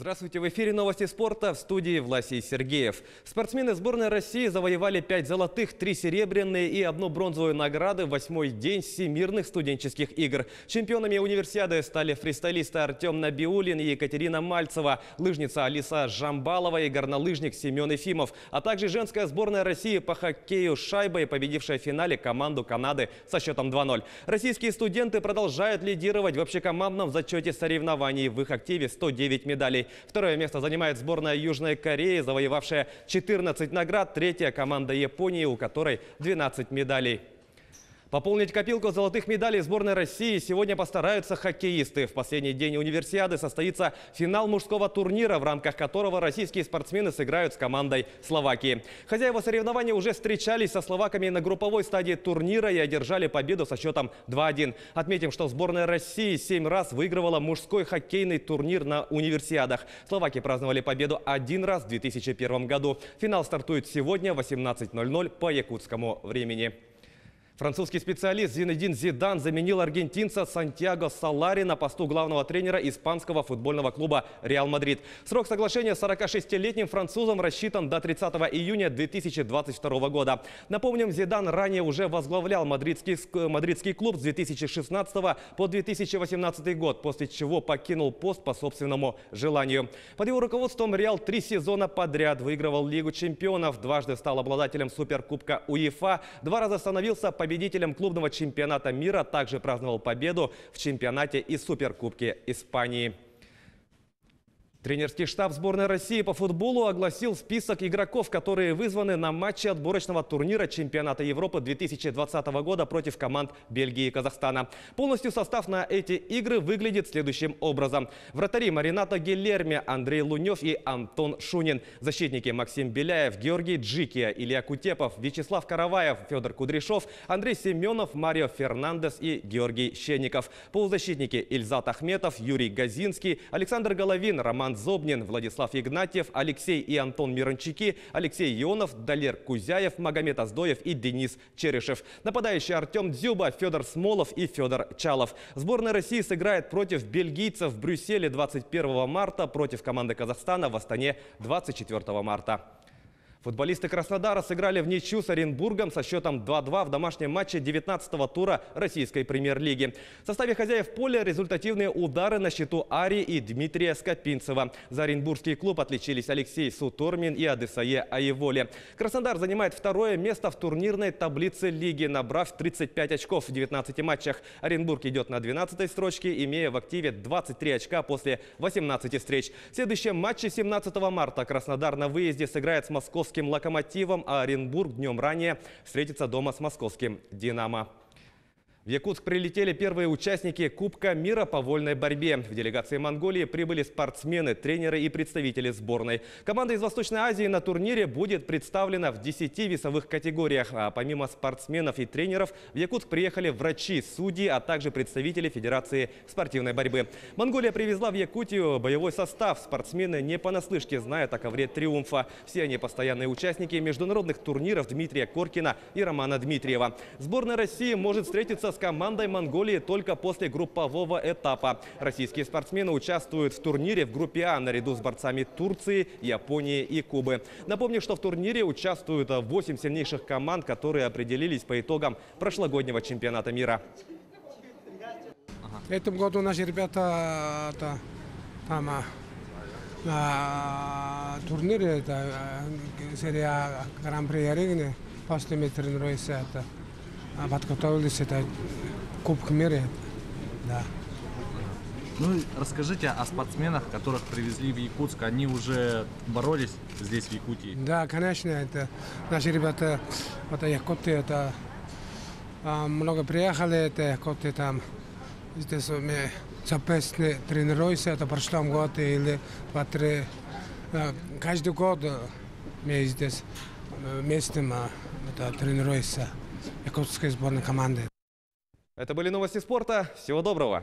Здравствуйте, в эфире новости спорта, в студии Власий Сергеев. Спортсмены сборной России завоевали 5 золотых, 3 серебряные и 1 бронзовую награды в 8-й день Всемирных студенческих игр. Чемпионами универсиады стали фристайлисты Артем Набиуллин и Екатерина Мальцева, лыжница Алиса Жамбалова и горнолыжник Семен Ефимов, а также женская сборная России по хоккею с шайбой, победившая в финале команду Канады со счетом 2-0. Российские студенты продолжают лидировать в общекомандном зачете соревнований. В их активе 109 медалей. Второе место занимает сборная Южной Кореи, завоевавшая 14 наград. Третья команда Японии, у которой 12 медалей. Пополнить копилку золотых медалей сборной России сегодня постараются хоккеисты. В последний день универсиады состоится финал мужского турнира, в рамках которого российские спортсмены сыграют с командой Словакии. Хозяева соревнований уже встречались со словаками на групповой стадии турнира и одержали победу со счетом 2-1. Отметим, что сборная России 7 раз выигрывала мужской хоккейный турнир на универсиадах. Словаки праздновали победу 1 раз в 2001 году. Финал стартует сегодня в 18:00 по якутскому времени. Французский специалист Зинедин Зидан заменил аргентинца Сантьяго Солари на посту главного тренера испанского футбольного клуба «Реал Мадрид». Срок соглашения с 46-летним французом рассчитан до 30 июня 2022 года. Напомним, Зидан ранее уже возглавлял мадридский клуб с 2016 по 2018 год, после чего покинул пост по собственному желанию. Под его руководством «Реал» 3 сезона подряд выигрывал Лигу чемпионов, дважды стал обладателем Суперкубка УЕФА, 2 раза становился победителем клубного чемпионата мира, также праздновал победу в чемпионате и Суперкубке Испании. Тренерский штаб сборной России по футболу огласил список игроков, которые вызваны на матчи отборочного турнира чемпионата Европы 2020 года против команд Бельгии и Казахстана. Полностью состав на эти игры выглядит следующим образом. Вратари Маринато Гильерми, Андрей Лунев и Антон Шунин. Защитники Максим Беляев, Георгий Джикия, Илья Кутепов, Вячеслав Караваев, Федор Кудряшов, Андрей Семенов, Марио Фернандес и Георгий Щенников. Полузащитники Ильзат Ахметов, Юрий Газинский, Александр Головин, Роман Зобнин, Владислав Игнатьев, Алексей и Антон Мирончуки, Алексей Ионов, Далер Кузяев, Магомед Аздоев и Денис Черышев. Нападающие Артем Дзюба, Федор Смолов и Федор Чалов. Сборная России сыграет против бельгийцев в Брюсселе 21 марта, против команды Казахстана в Астане 24 марта. Футболисты Краснодара сыграли в ничью с Оренбургом со счетом 2-2 в домашнем матче 19-го тура российской премьер-лиги. В составе хозяев поля результативные удары на счету Ари и Дмитрия Скопинцева. За оренбургский клуб отличились Алексей Сутормин и Адесае Аеволе. Краснодар занимает 2-е место в турнирной таблице лиги, набрав 35 очков в 19 матчах. Оренбург идет на 12-й строчке, имея в активе 23 очка после 18 встреч. В следующем матче 17 марта Краснодар на выезде сыграет с московским «Локомотивом», а Оренбург днем ранее встретится дома с московским «Динамо». В Якутск прилетели первые участники Кубка мира по вольной борьбе. В делегации Монголии прибыли спортсмены, тренеры и представители сборной. Команда из Восточной Азии на турнире будет представлена в 10 весовых категориях. А помимо спортсменов и тренеров, в Якутск приехали врачи, судьи, а также представители Федерации спортивной борьбы. Монголия привезла в Якутию боевой состав. Спортсмены не понаслышке знают о ковре триумфа. Все они постоянные участники международных турниров Дмитрия Коркина и Романа Дмитриева. Сборная России может встретиться с командой Монголии только после группового этапа. Российские спортсмены участвуют в турнире в группе А наряду с борцами Турции, Японии и Кубы. Напомню, что в турнире участвуют 8 сильнейших команд, которые определились по итогам прошлогоднего чемпионата мира. В этом году наши ребята там на турнире серия Гран-при Аригны, после мы тренируемся, подготовились, это Кубок мира. Да. Ну, расскажите о спортсменах, которых привезли в Якутск. Они уже боролись здесь, в Якутии? Да, конечно, это наши ребята, это Якутия, это много приехали, это Якутия, там, здесь мы совместно тренируемся, это в прошлом году или 2-3, каждый год мы здесь вместе тренируемся. Якутской сборной команды. Это были новости спорта. Всего доброго.